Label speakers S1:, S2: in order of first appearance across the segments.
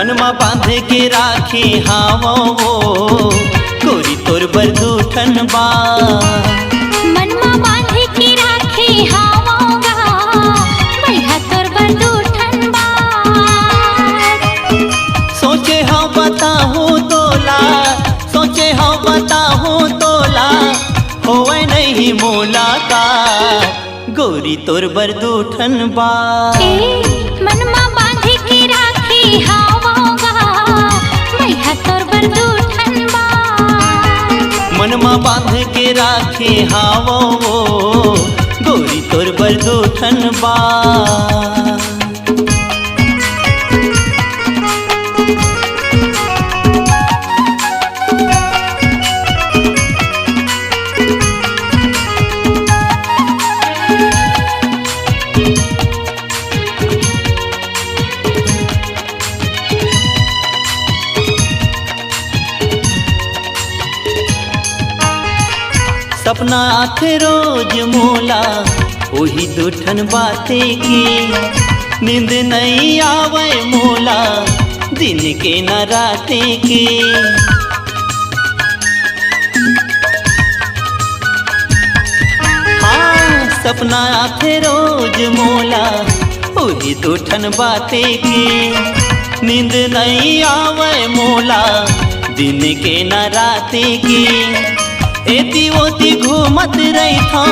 S1: मनमा बांध के राखे हावो वो गोरी तोर बरदूठन बा।
S2: मनमा बांध के राखे हावोगा भैया तोर बरदूठन बा।
S1: सोचे हाँ बताहूँ तोला, सोचे हाँ बताहूँ तोला होवे नहीं मुलाकात गोरी तोर बरदूठन बा।
S2: मनमा बांध के राखे हावोगा भैया तोर बरदूठन बा।
S1: मनमा बांध के राखे हावो वो गोरी तोर बरदूठन बा। सपना आखे रोज मोला वही दूठन बातें की। नींद नहीं आवे मोला दिन के न रातें के। हाँ सपना आखे रोज मोला वही दूठन बातें की। नींद नहीं आवे मोला दिन के न रातें की। एती ओती घूमत रही था,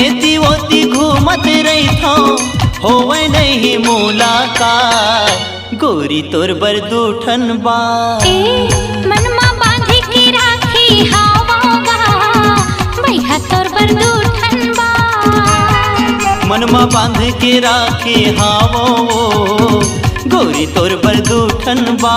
S1: एती ओती घूमत रही था होवे नहीं मुलाकात गोरी तोर बरदूठन बा।
S2: मनमा बांध के राखे हावोगा भैया तोर बरदूठन बा।
S1: मनमा बांध के राखे हावो गोरी तोर बरदूठन बा।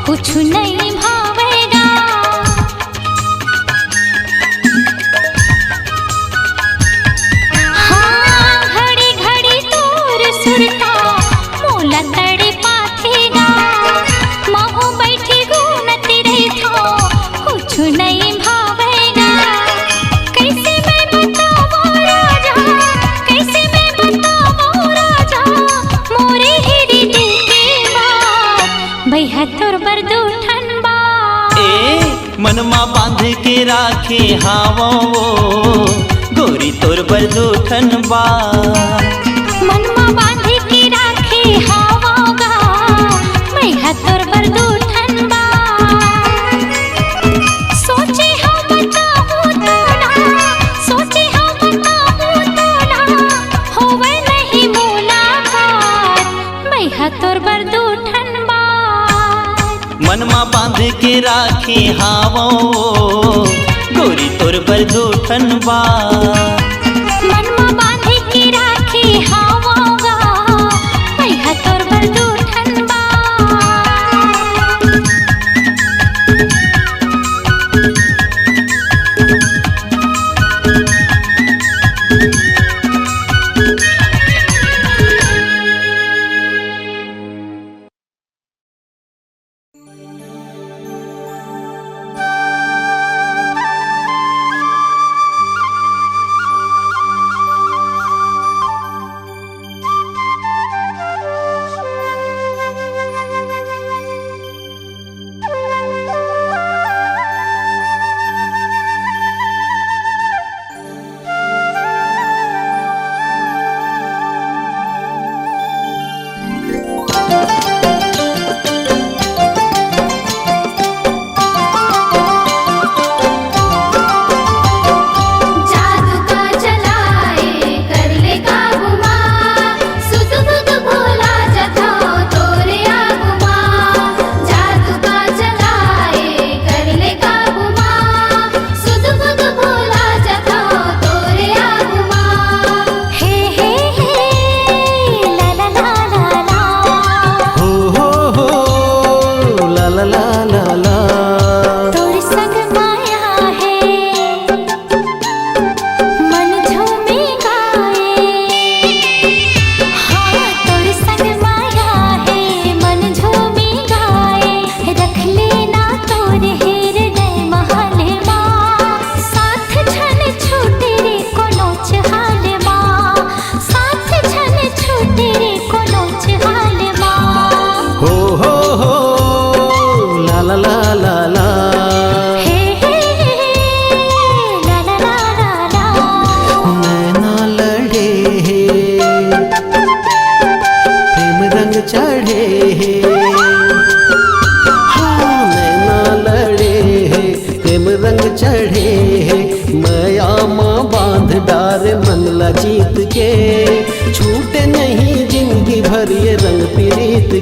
S2: कुछ नहीं भावेगा हाँ घड़ी घड़ी तोर सुरता मोला तड़े पाथेगा। महू बैठी घूमती रही थो कुछ नहीं भावेगा। कैसे मैं बताऊं राजा, कैसे मैं बताऊं राजा मोरे हिरी दिल की बात भैया तोर बरदूठन बा।
S1: मनमा बांध के राखे हावो गोरी तोर बरदूठन बा।
S2: मनमा बांध के राखे हावोगा भैया तोर बरदूठन बा। सोचे हाँ बताऊं तोला, सोचे हाँ बताऊं तोला होवे नहीं मुलाकात भैया तोर बरदूठन बा।
S1: मनमा बांध के राखे हावो गोरी तोर बरदूठन बा।
S2: मनमा बांध के राखे हावोगा भैया तोर बरदूठन बा।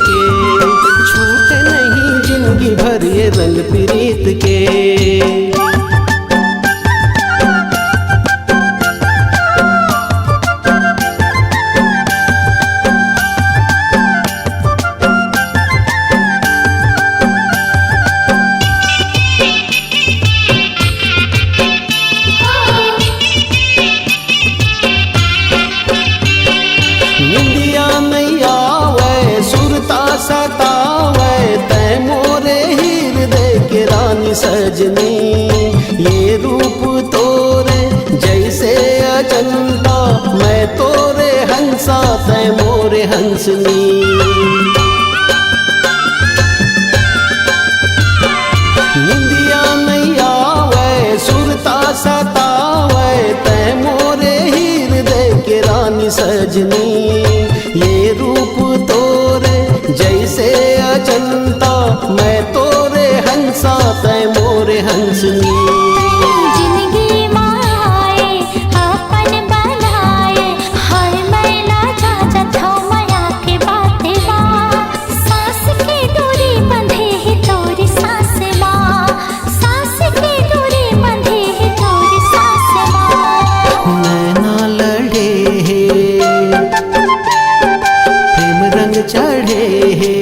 S3: के, छूटे नहीं जिंदगी भर ये रंग प्रीत के। निंदिया नहीं आवे सुरता सतावे तै मोरे हृदय के रानी सजनी, ये रूप तोरे जैसे अजंता, मैं तोरे हंसा तै मोरे हंसनी। निंदिया नहीं आवे सुरता सतावे तै मोरे हृदय के रानी सजनी, ये रूप तोरे जैसे अजंता, मैं तोरे हंसा तै मोरे हंसनी।
S2: जिंदगी माए अपन बनाए, हर मैला जा थो माया के बाते माँ, सांस की डोरी बंधे है तोरी सांस माँ, सांस की डोरी बंधे है तोरी सांस माँ।
S3: नैना लड़े है प्रेम रंग चढ़े है,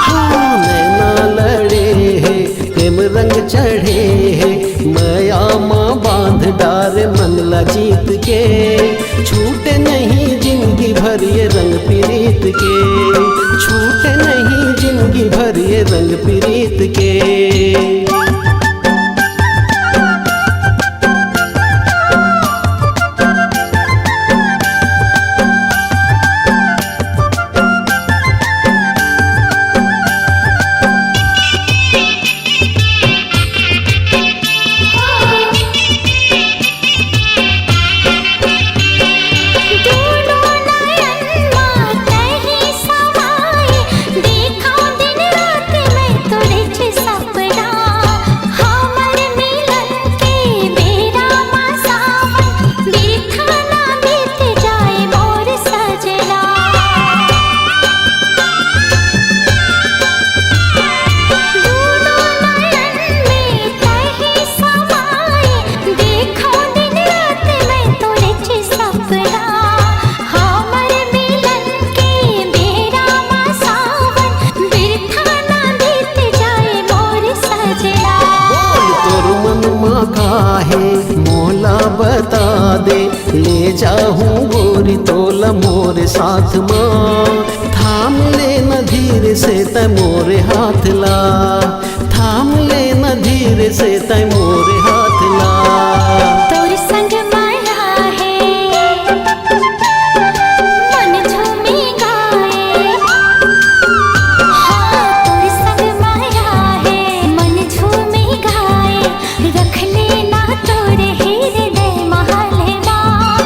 S3: हाँ नैना लड़े है प्रेम रंग चढ़े है, माया माँ बांध डारे मन ला जीत के, छूटे नहीं जिंदगी भर ये रंग प्रीत के, छूटे नहीं जिंदगी भर ये रंग प्रीत के। मोला बता दे ले जाऊं गोरी तोला मोरे साथ माँ, थाम ले न धीरे से तै मोरे हाथ ला, थाम ले न धीरे से तै मोरे हाथ ला।
S2: तोर संग माया है मन झूमी गाए, हाँ तोर संग माया है मन झूमी गाए, रख लेना तोरे हृदय महल माँ,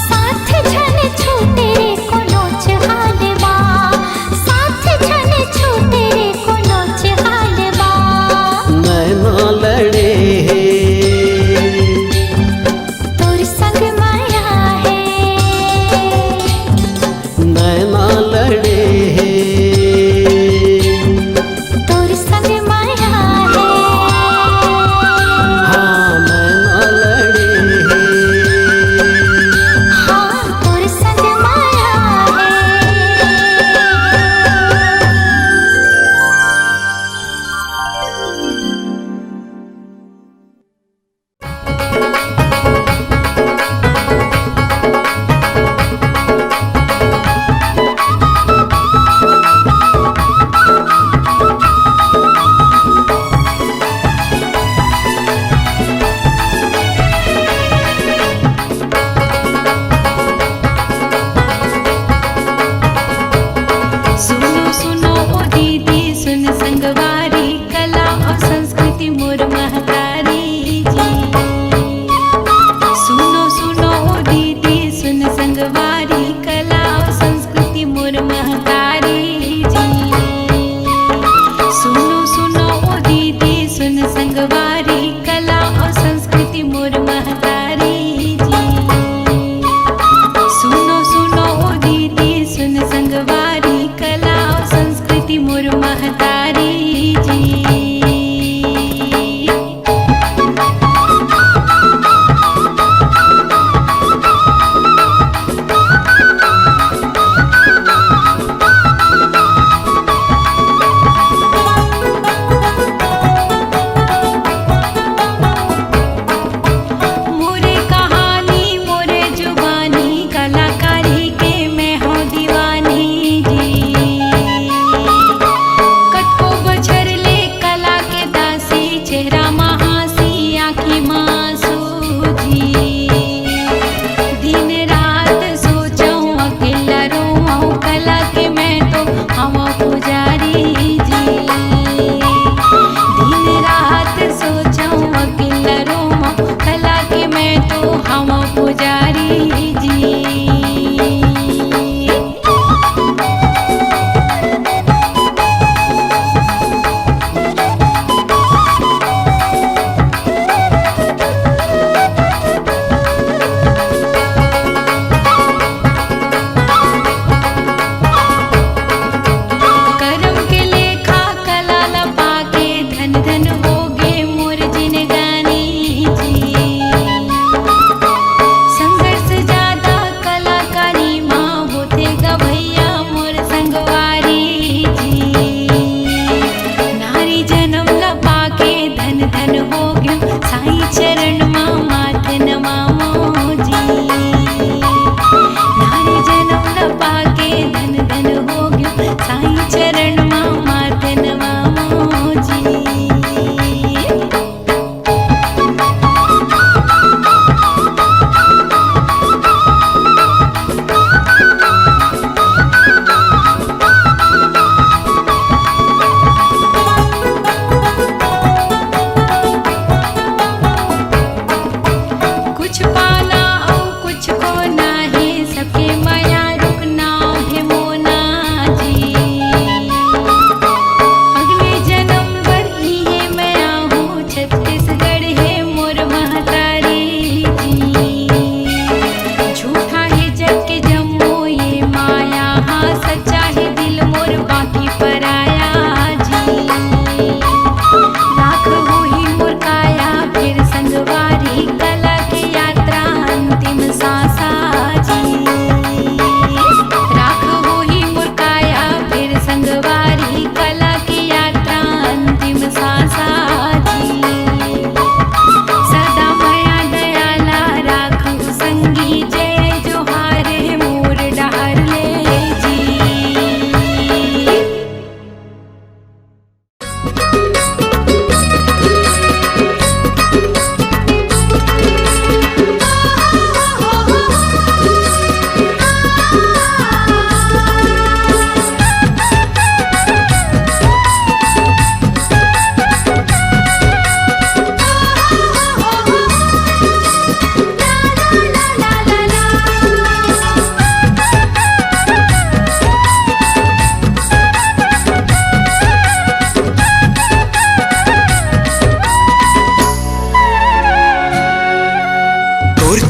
S2: साथ झन छूटे रे कोनो चहाल माँ, साथ झन छूटे रे कोनो चहाल माँ।
S3: नैना लड़े है
S2: तोर संग माया है,
S3: नैना लड़े है,
S2: तोर संग माया है,
S3: हाँ नैना लड़े है।
S2: हाँ तोर संग माया है। बात सोचूं अकेला रोमा कला के मैं तो हम पुजारी जी।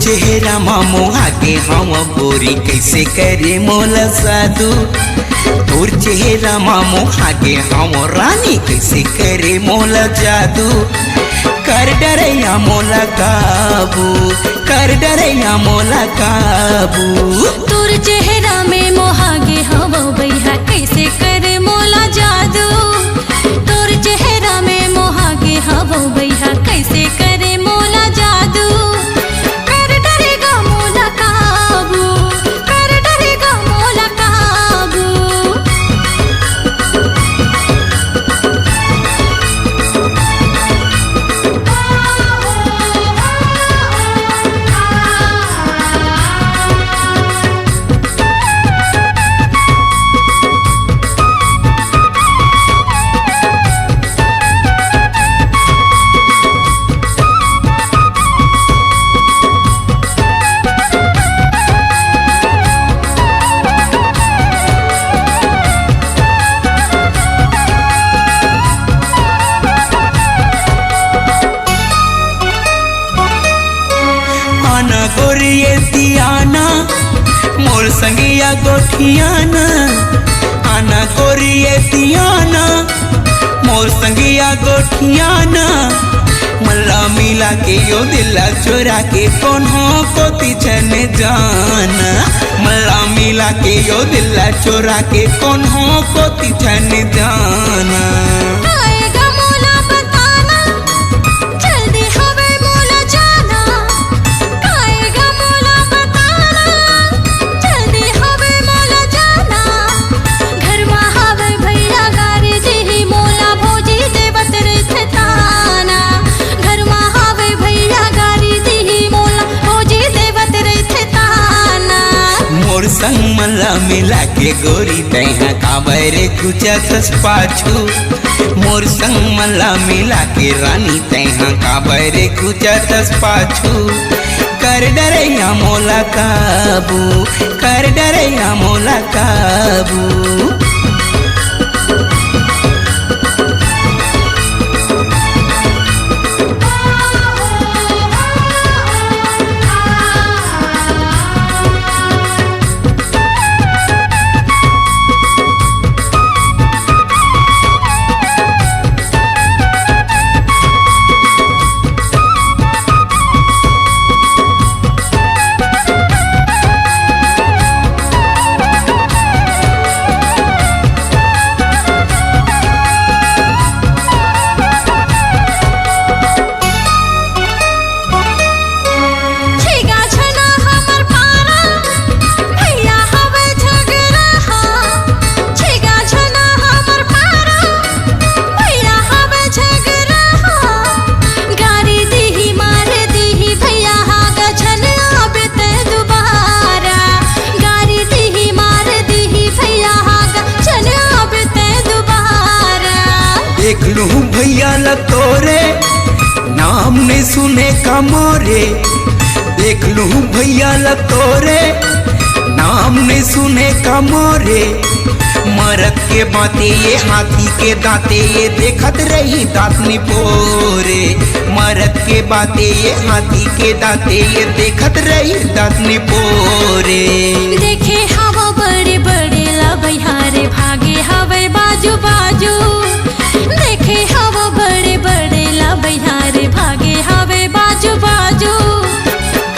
S4: चेहरा मामो आगे हम बोरी कैसे करे मोला साधु। तोर चेहरा मामो आगे हम रानी कैसे करे मोला जादू। कर डरैया मोला काबू, कर डरैया मोला काबू।
S2: तोर चेहरा में मोहागे हवा बैहा कैसे करे मोला जादू। तोर चेहरा में मोहागे हवा बैहा कैसे करे मोला जादू।
S4: मोर संगिया गोठियाना आना गोरिये तियाना मोर संगिया गोठियाना। मल्ला मिला के यो दिला चोरा के कौन हो को तिछन जाना। मल्ला मिला के यो दिला चोरा के कौन हो को तिछन जाना। संग मल्ला मिला के गोरी तैहा काबरे कुचा सस पाछू। मोर संग मला मिला के रानी तैहा काबर गुजरस पाछू कर डरैया मोला काबू कर डरैया मोला काबू देख लूँ भैया ल तोरे नाम ने सुने का मोरे देख लूँ भैया ल तोरे नाम ने सुने का मोरे मरद के बाते ये हाथी के दांते ये देखत रही दांत निपोरे मरद के बाते ये हाथी के दांते ये देखत रही दांत निपोरे
S2: देखे हवा बड़े बड़े ला बहारे भागे हवे बाजू बाजू देखे हवा बड़े बड़े ला बहारे भागे हवे बाजू बाजू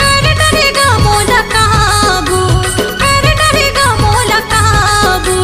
S2: कर डरेगा मोला काबू कर डरेगा मोला काबू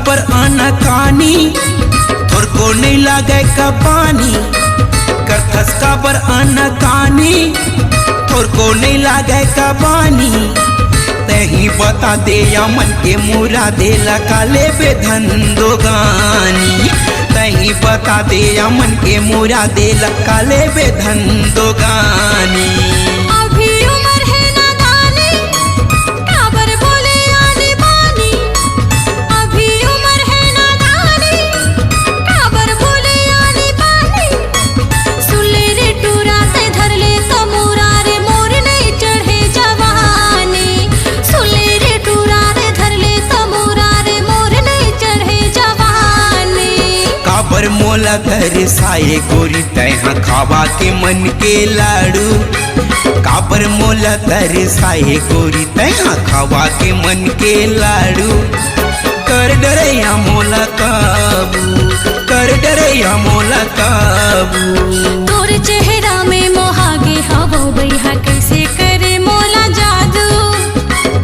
S4: पर आना कानी थोर को नहीं लागे का पानी करथस का पर आना कानी थोर को नहीं लागे का पानी तही बता दे या मन के मुरा दे काले पे धंधो गानी तही बता दे या मन के मुरा दे काले पे धंधो गानी मोला धर साए गोरी तैहा खावा के मन के लाड़ू काबर मोला धर साए गोरी तैहा खावा के मन के लाड़ू कर डरैया मोला काबू कर डरैया मोला काबू
S2: तोर चेहरा में मोहागे हवो बैहा कैसे करे मोला जादू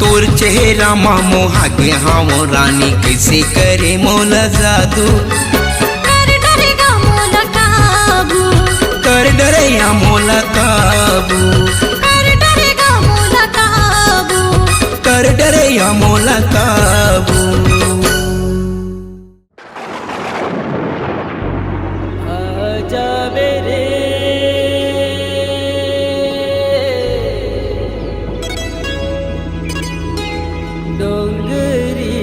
S4: तोर चेहरा मा मोहागे हावो रानी कैसे करे मोला जादू कर डरैया मोला काबू
S2: कर डरेगा मोला काबू
S4: कर डरैया मोला काबू
S3: आजावे रे डोंगरी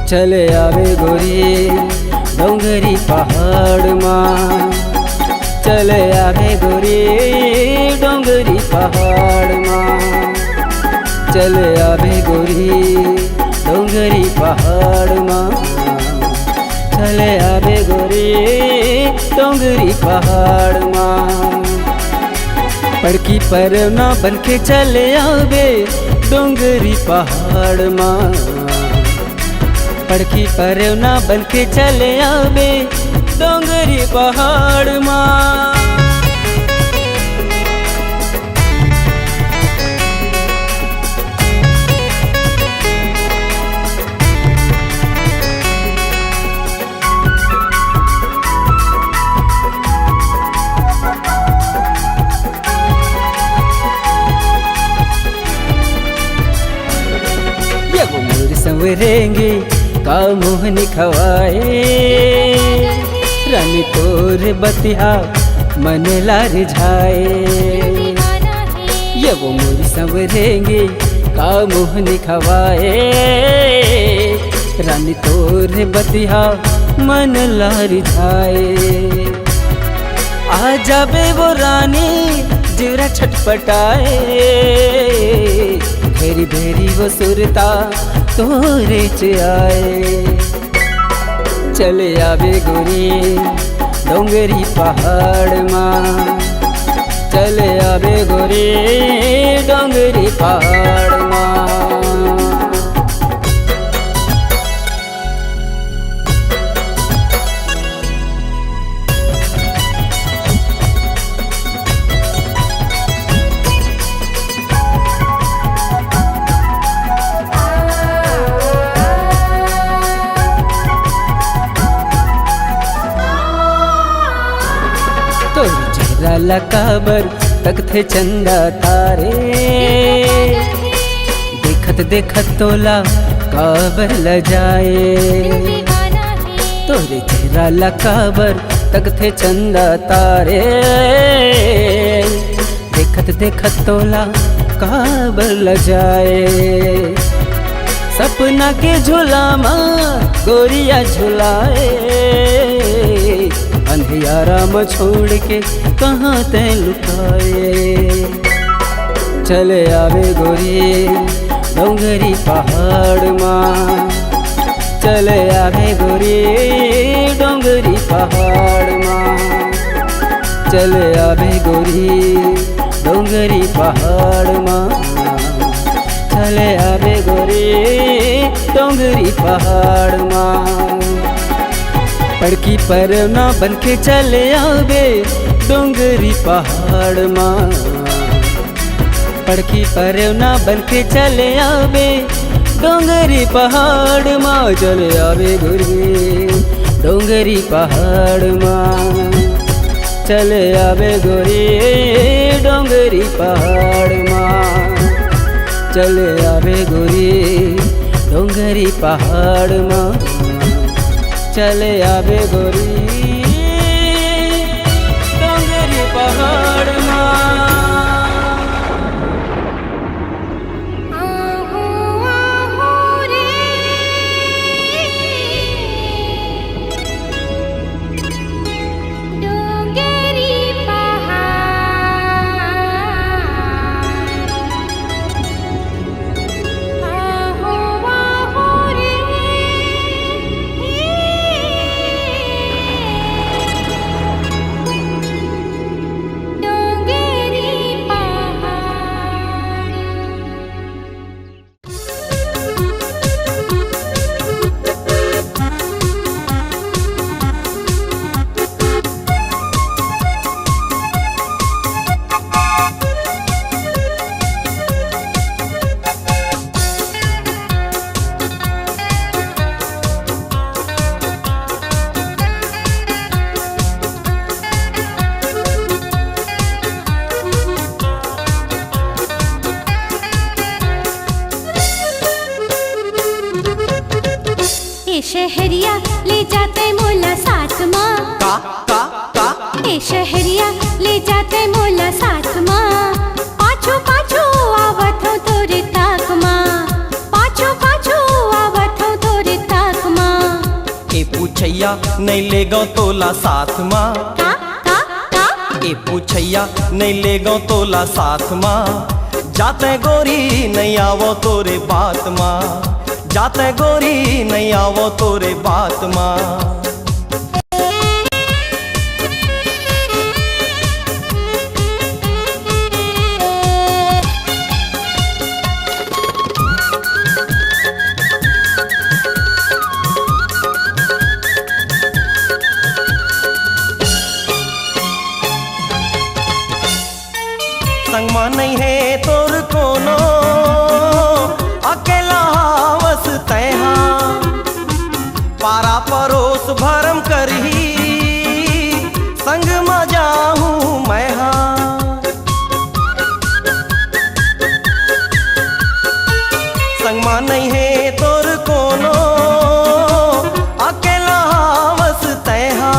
S3: चले आवे गोरी डोंगरी पहाड़ माँ चले आवे गोरी डोंगरी पहाड़ माँ, चले आवे गोरी डोंगरी पहाड़ माँ, चले आवे गोरी डोंगरी पहाड़ माँ। पड़की परवना बनके चले आवे डोंगरी पहाड़ माँ, पड़की परवना बनके चले आवे डोंगरी पहाड़ माँ। संवरेंगे का मोहनी खवाए, रानी तोर बतिया मन लार झाए। ये वो मोर संवरेंगे का मोहनी खवाए, रानी तोर बतिया मन लार झाए। आ जाबे वो रानी जरा छटपटाए, भेरी भेरी वो सुरता तोरे च आए। चले आवे गोरी डोंगरी पहाड़ माँ, चले आवे गोरी डोंगरी पहाड़ माँ। लकाबर तक थे चंदा तारे, देखत देखत तोला काबर ल जाए। तोरे चेहरा लकाबर तक थे चंदा तारे, देखत देखत तोला काबर ल जाए। सपना के झूला माँ गोरिया झुलाए, अंधियारा में छोड़ के कहाँ ते लुकाए। चले आवे गोरी डोंगरी पहाड़ माँ, चले आवे गोरी डोंगरी पहाड़ माँ, चले आवे गोरी डोंगरी पहाड़ माँ, चले आवे गोरी डोंगरी पहाड़ माँ। पड़की परवना बनके चले आवे डोंगरी पहाड़ माँ, पड़की परवना बनके चले आवे डोंगरी पहाड़ माँ, चले आवे गोरी डोंगरी पहाड़ माँ, चले आवे गोरी डोंगरी पहाड़ माँ, चले आवे गोरी डोंगरी पहाड़ माँ, चले आवे गोरी डोंगरी पहाड़ माँ।
S2: शहरिया ले जाते मोला साथ माँ, ए शहरिया ले जाते मोला साथ माँ। पाछो पाछो आवत हो तोरे ताक माँ, पाछो पाछो आवत हो तोरे ताक माँ।
S1: ए पूछैया नहीं ले गो तोला साथ माँ,
S2: का
S5: ए पूछैया नहीं ले गो तोला साथ माँ, जाते गोरी नहीं आवो तोरे बात माँ, जाते गोरी नहीं आवो तोरे बात माँ। संगमा नहीं है तोर कोनो, अकेला हावस तैहा, पारा परोस भरम करही, संग में जाहूँ मैं हाँ। संगमा नहीं है तोर कोनो, अकेला हावस तैहा,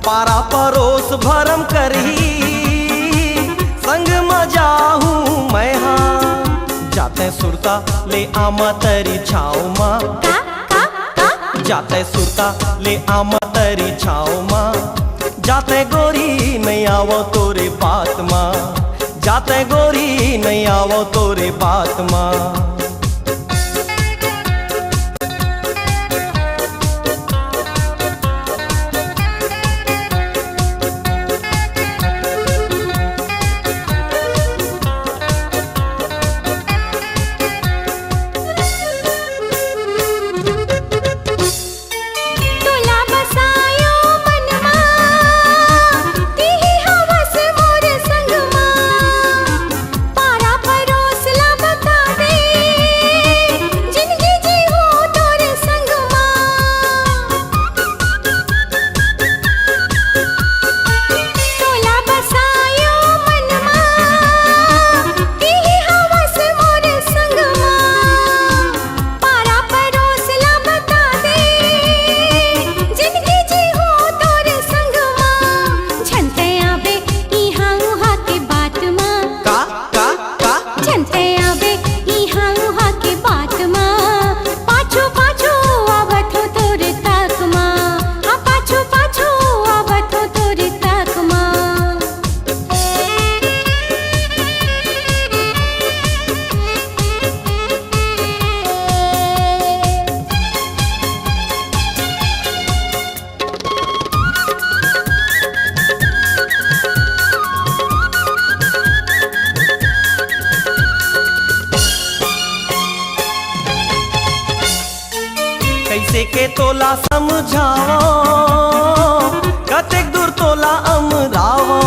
S5: पारा परोस भरम करही, संग में जाहूँ मैं हाँ। जाते सुरता ले आमा तेरी छाँव माँ, जाते सुरता ले आमा तेरी छाँव माँ, जाते गोरी नहीं आवो तोरे बात माँ, जाते गोरी नहीं आवो तोरे बात माँ। कैसे के तोला समझाओ, कतेक दूर तोला अमरावो,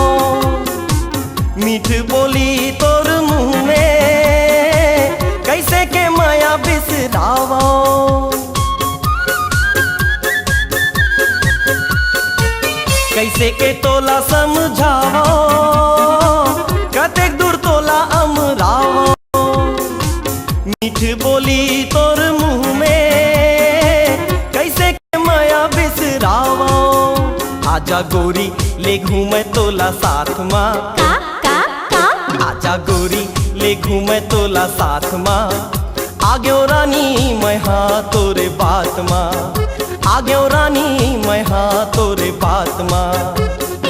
S5: मीठ बोली तोर मुँह में, कैसे के माया बिसरावो। कैसे के तोला समझाओ, कतेक दूर तोला अमरावो, मीठ बोली तोर मुँह में, कैसे के माया बिसरावो। आजा गोरी ले घूमे तोला साथ माँ, आजा गोरी ले घूमे तोला साथ माँ, आगे रानी मैं हाँ तोरे बात माँ, आगे रानी मैं हाँ तोरे बात माँ।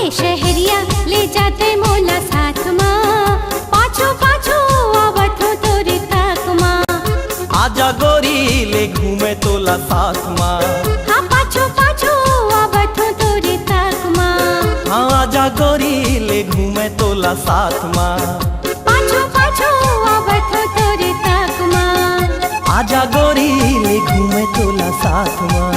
S2: ए शहरिया ले जाते मोला साथ माँ, पाछो पाछो आवत हो तोरे ताक माँ।
S5: आजा गोरी ले घूमे तोला साथ माँ,
S2: हाँ पाछो पाछो आवत हो तोरे ताक माँ।
S5: हाँ आजा गोरी ले घूमे तोला साथ माँ,
S2: पाछो पाछो आवत हो तोरे ताक माँ।
S5: आजा गोरी ले घूमे तोला साथ माँ।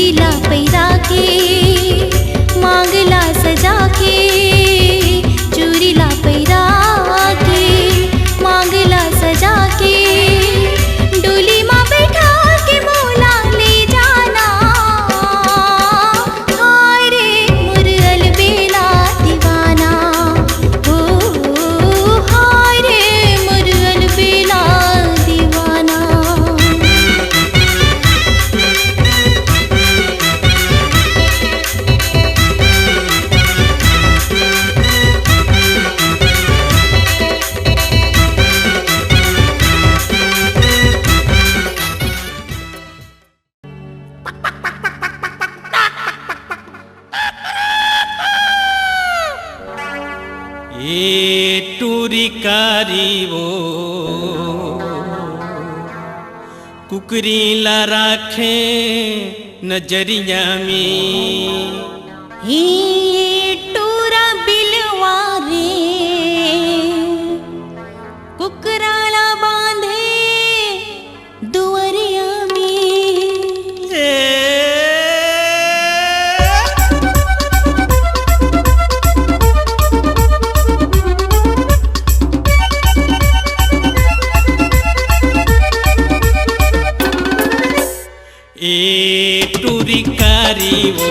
S2: चूड़ीला पैरा के मांगला सजा के चूड़ीला पैरा के मांगला सजा के डोली माँ बैठा के मोला ले जाना हाय रे मुरअल बेला दीवाना ओ हाय रे मुरअल बेला दीवाना।
S1: ये टूरी कारी वो कुकरी ला राखे नजरिया में
S2: हे टूरा बिलवा रे कुकराला बांधे दुवरिया में।
S1: ए टूरी कारी वो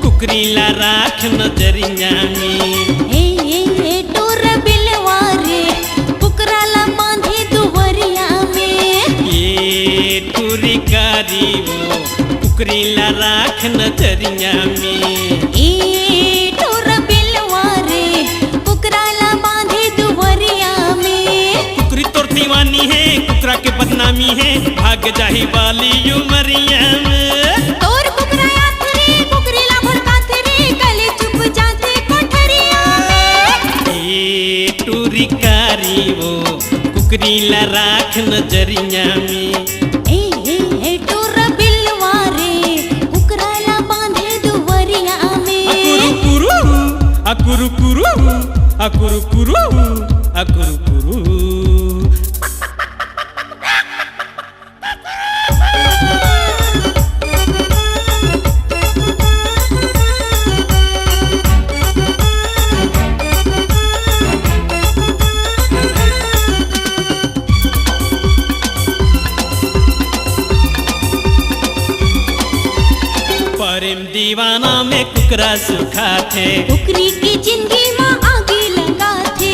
S1: कुकरी ला राख नजरिया में
S2: हे टूरा बिलवा रे कुकराला बांधे दुवरिया में।
S1: ये टूरी कारी वो कुकरी ला राख नजरिया में
S2: ए टूरा बिलवा रे कुकराला बांधे दुवरिया में।
S1: कुकरी तोर दीवानी है कुकरा के बदनामी है भाग जाही वाली उमरिया में।
S2: तोर कुकरा याद रे कुकरीला भड़काते रे गले चुप जाते कोठरिया में।
S1: ए टूरी कारी वो कुकरी ला राख नजरिया में
S2: ए टूरा बिलवा रे कुकराला बांधे दुवरिया में।
S1: अकुरु कुरु अकुरु कुरु अकुरु कुरु अकुरु कुरु। प्रेम दीवाना में कुकरा सुखा थे
S2: कुकरी की जिंदगी माँ आगे लगा थे।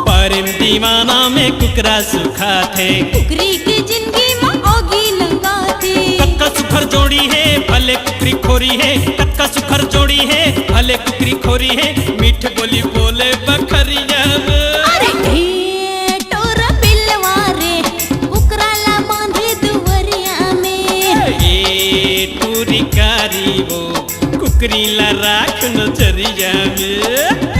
S1: प्रेम दीवाना में कुकरा सुखा थे
S2: कुकरी की जिंदगी माँ आगे लगा थे।
S1: कक्का सुखर जोड़ी है भले कुकरी खोरी है कक्का सुखर जोड़ी है भले कुकरी खोरी है मीठ बोली बोले बखरिया में।
S2: अरे ए टोरा बिलवा रे कुकराला बांधे दुवरिया में।
S1: ये टूरी कारी वो कुकरी ला राख नजरिया में।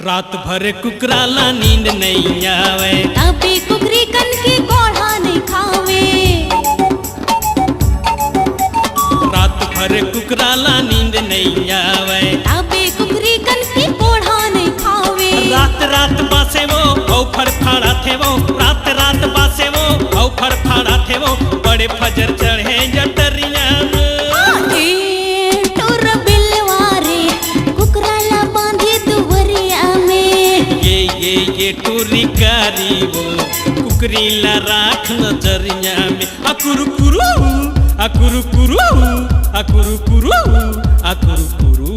S1: रात भर कुकराला नींद नहीं आवे
S2: तभी कुकरी कन की गोढ़ा नहीं खावे।
S1: रात भर कुकराला नींद नहीं आवे
S2: तभी कुकरी कन की गोढ़ा नहीं खावे।
S1: रात रात बासे वो औ फड़फड़ा थे वो रात रात बासे वो औ फड़फड़ा थे वो बड़े फजर चढ़े जटरिया में।
S2: ए टोरा बिलवा रे कुकराला बांधे दुवरिया में।
S1: ये टूरी कारी वो कुकरी ला राख नजरिया में। अकुरु कुरु अकुरु कुरु अकुरु कुरु अकुरु कुरु।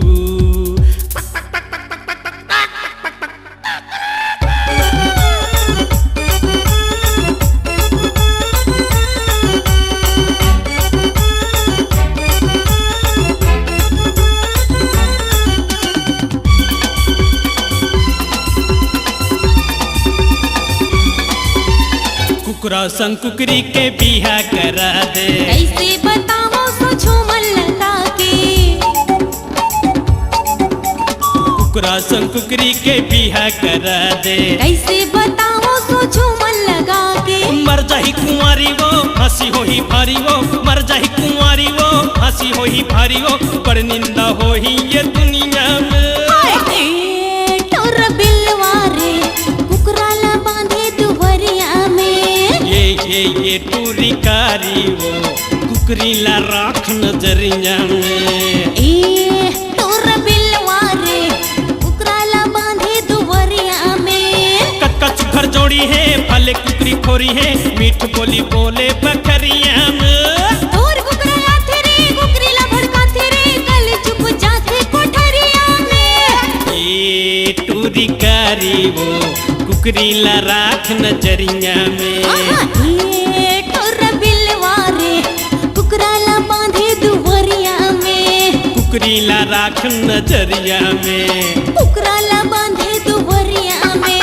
S1: कुकरा संग कुकरी के बिहा करा दे
S2: कैसे बताओ सो झूमर लगा के।
S1: कुकरा संग कुकरी के बिहा करा दे
S2: कैसे बताओ सो झूमर लगा के।
S1: मर जाही कुंवारी वो हंसी हो ही भारी वो मर जाही कुंवारी वो हंसी
S6: हंसी होही भारी हो पर निंदा होही ये दुनिया में।
S2: टोर बिलवारे कुकराला बांधे दुवरिया में।
S6: ये टूरी कारी वो कुकरीला राख नजरिया में।
S2: टोर बिलवारे कुकराला बांधे दुवरिया में।
S6: कच घर जोड़ी है फले कुकरी खोरी है मीठ बोली बोले बकरिया में।
S2: और कुकराला तेरे कुकरीला भड़का तेरे कल चुप जाते कोठरिया में।
S6: ये टूरी कारी वो कुकरीला राख नजरिया में।
S2: टोर बिलवारे कुकराला बांधे दुवरिया में।
S6: कुकरीला राख नजरिया में।
S2: कुकराला बांधे दुवरिया में।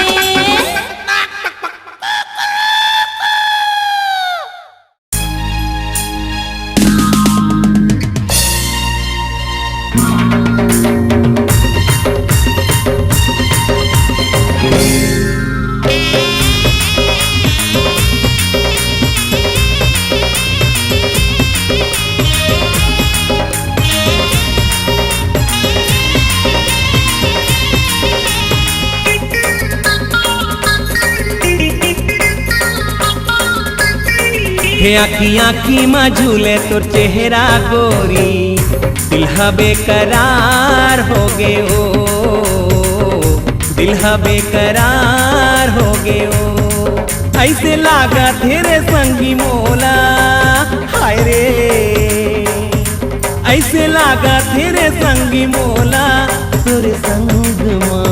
S4: हे आखी आखी में झूले तो चेहरा गोरी दिल बेकरार हो गए ओ। दिल बेकरार हो गए ओ। ऐसे लागा तेरे संगी मोला हाय रे। ऐसे लागा तेरे संगी मोला तोरे संग माँ।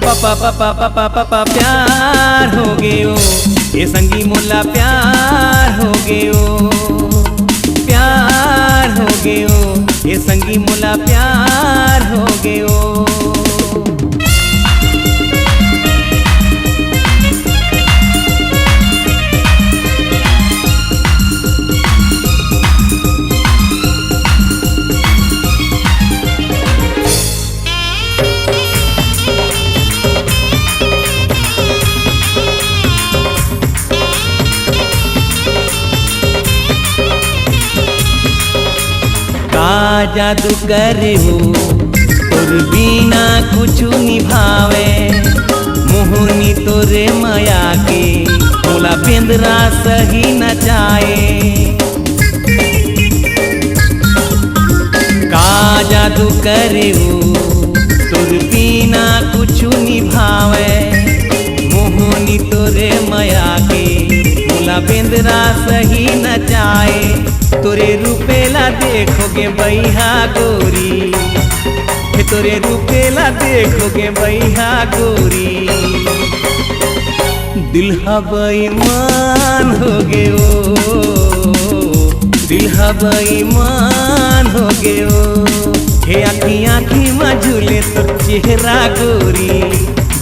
S4: पापा पापा पापा पापा प्यार हो गए ओ। ये संगी मोला प्यार हो गए ओ। प्यार हो गए ओ। ये संगी मोला प्यार हो गए ओ। जादू करे हो तोर बिना कुछ निभावे। मोहनी तोरे माया के मोला पेंदरा सही नचाए। का जादू करे हो तोर बिना कुछ निभावे। मोहनी तोरे माया के मोला पेंदरा सही नचाए। तोरे रूपेला देखोगे बैहा गोरी। तोरे रूपेला देखोगे बैहा गोरी। दिल बेईमान हो गए ओ। दिल बेईमान हो गए ओ। हे आखी आखी में झूले तो चेहरा गोरी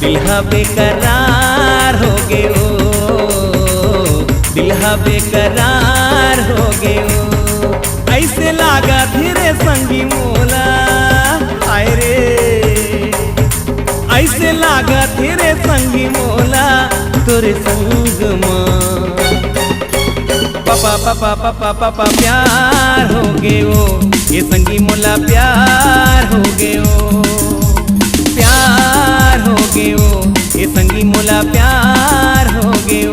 S4: दिल बेकरार हो गए ओ। दिल बेकरार हो गए ओ। ऐसे लागा तेरे संगी मोला हाय रे। ऐसे लागा तेरे संगी मोला तोरे संग माँ। पापा पापा पापा पापा प्यार हो गए ओ। ये संगी मोला प्यार हो गए ओ। प्यार हो गए ओ। ये संगी मोला प्यार हो गए ओ।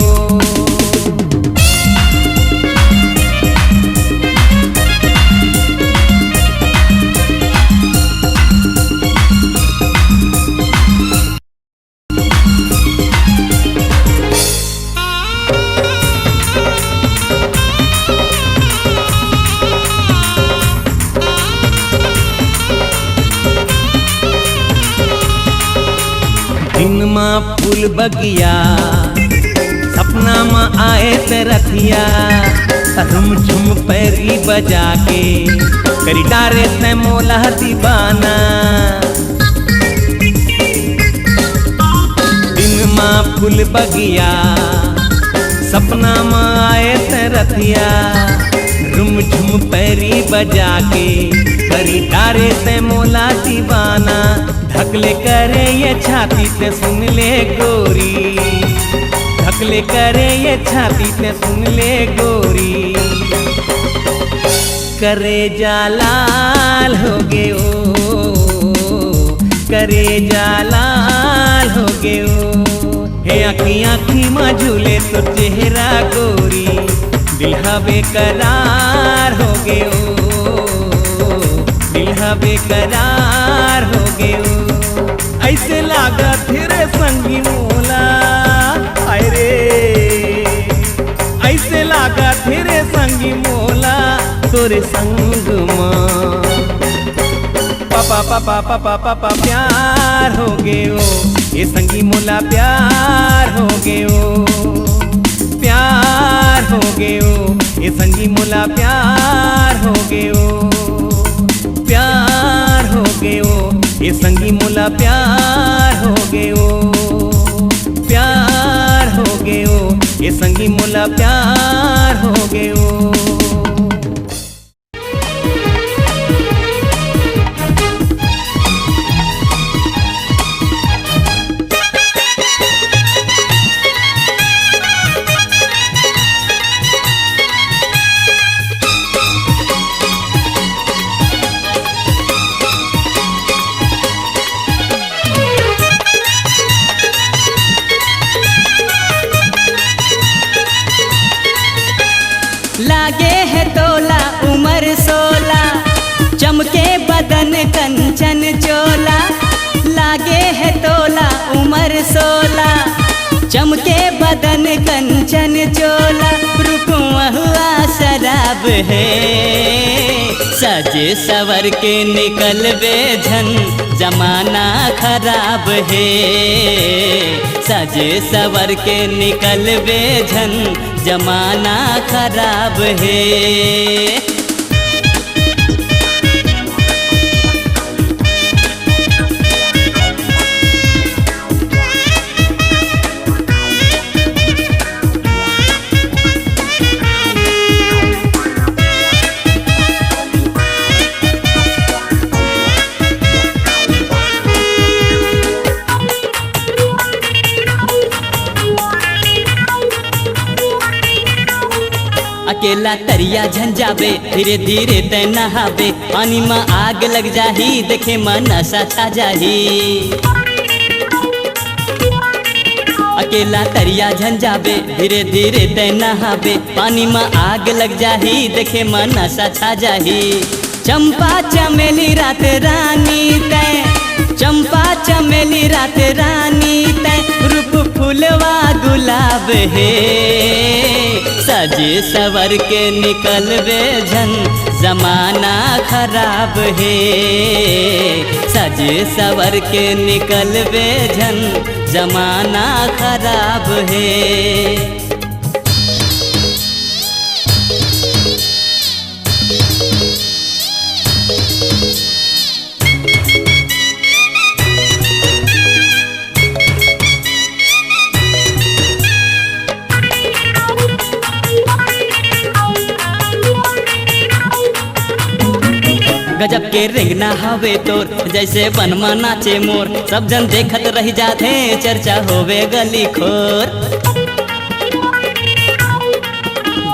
S4: दिन माँ फूल बगिया सपना में आए ते रथिया। धुम झुम पैरी बजा के करी डारे ते मोला दीवाना। दिन माँ फूल बगिया सपना में आए ते रथिया। झुम झुम पैरी बजा के करी डारे ते मोला दीवाना। ढकले करे ये छाती ते सुन ले गोरी। ढकले करे ये छाती ते सुन ले गोरी। करे लाल हो गे ओ, करे लाल हो गे ओ। हे आँखी आँखी में झूले तो चेहरा गोरी, दिल बेकरार हो गे ओ, दिल बेकरार हो गे ओ। ऐसे लागा तेरे संगी मोला, आय रे ऐसे लागा तेरे संगी मोला तोरे संग माँ। पापा पापा पापा पापा प्यार हो गए ओ, ये संगी मोला प्यार हो गए ओ, प्यार हो गए ओ, ये संगी मोला प्यार हो गए ओ, प्यार हो गए ओ, ये संगी मोला प्यार हो गए ओ, प्यार हो गए ओ, ये संगी मोला प्यार हो गए ओ।
S7: लागे है तोला उमर 16, चमके बदन कंचन चोला। लागे है तोला उमर 16, चमके बदन कंचन चोला। रुपवा हुआ शराब है, सज सवर के निकल बेझन जमाना खराब है, सज सवर के निकल बेझन जमाना खराब है। अकेला तरिया झंझाबे, धीरे धीरे तय नहाबे। पानी में आग लग जाही, देखे मन नशा छा जाही। अकेला तरिया झंझाबे, धीरे धीरे तय नहाबे। पानी में आग लग जाही, देखे मन नशा छा जाही। चंपा चमेली रात रानी तय, चंपा चमेली रात रानी तय। रूप फूलवा गुलाब है, सज सवर के निकल बेझन जमाना खराब है, सज सवर के निकल बेझन जमाना खराब है। गजब के रेंगना हवे तोर, जैसे बनवा नाचे मोर। सब जन देखत रह जाते, चर्चा होवे गली खोर।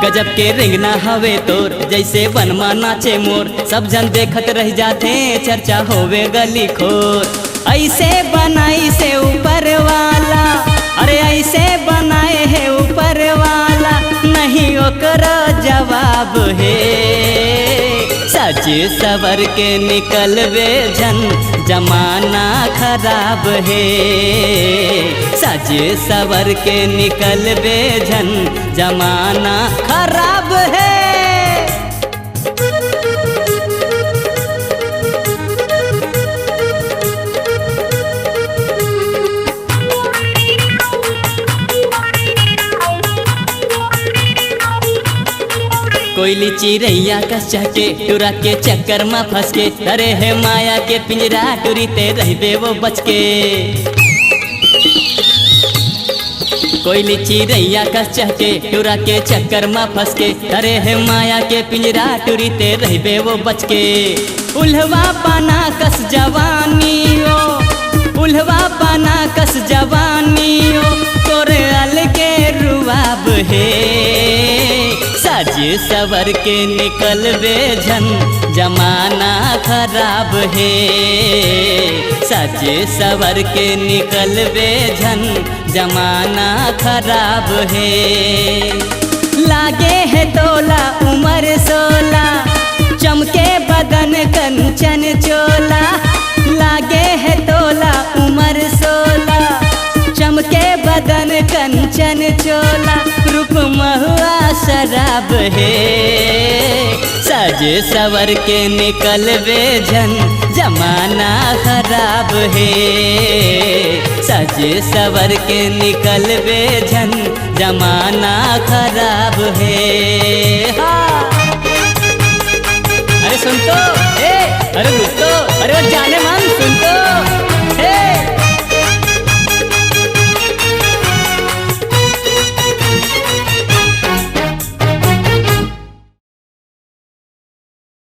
S7: गजब के रेंगना हवे तोर, जैसे बनवा नाचे मोर। सब जन देखत रह जाते, चर्चा होवे गली खोर। ऐसे बनाई से ऊपर वाला, अरे ऐसे बनाए है ऊपर वाला। नहीं ओकरा जवाब है, सज सवर के निकल बेझन जमाना खराब है, सज सवर के निकल बेझन जमाना खराब है। कोयली चिड़ैया कस चहके, टुरा के चक्कर में फंस के। अरे है माया के पिंजरा, टुरीते रहबे वो बच के। कोयली चिड़ैया कस चहके, टुरा के चक्कर में फंस के। अरे है माया के पिंजरा, टुरीते रहबे वो बच के। उल्हवा पाना कस जवानी हो, उल्हवा पाना कस जवानी हो। तोरे अल के रुआब है, सज सज सवर के निकलवे झन जमाना खराब है। सज सवर के निकलवे झन जमाना खराब है। लागे है तोला उम्र 16 चमके बदन कंचन चोला। लागे है तोला उम्र 16 चमके बदन कंचन चोला। रूप महुआ शराब है। सज सवर के निकलवे झन जमाना खराब है। सज सवर के निकलवे झन जमाना खराब है। हाँ। अरे सुन तो, अरे रुक तो।